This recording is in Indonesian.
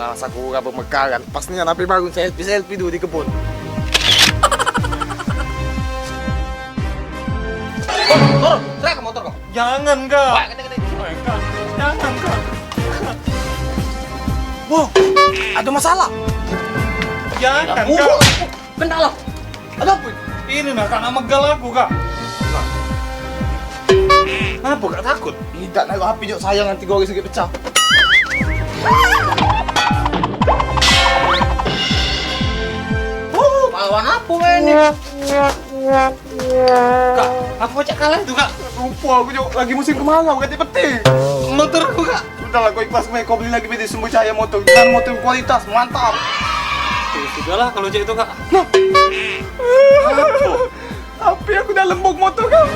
Masa aku gak pemekaran. Pastinya napi bangun selfie dulu di kebun. Turun, serah ke motor kok. Jangan, Kak. Wah, kata. Kak. Jangan, Kak. Wow, ada masalah. Jangan, Kak. Kendala. Ada apa? Ini nak karena megal aku, Kak. Kenapa gak takut? Tidak naik HP jok sayang nanti gue sedikit pecah. Lawan apa ini? Kak, aku baca kalah itu, Kak. Lupa aku jok lagi musim kemarau ganti peti. Motor aku, Kak. Udah lah kau ikhlas kau beli lagi beda sumber cahaya motor. Dan motor kualitas mantap. Sudahlah kalau cek itu, Kak. Apa? Tapi aku dah lembok motor kau.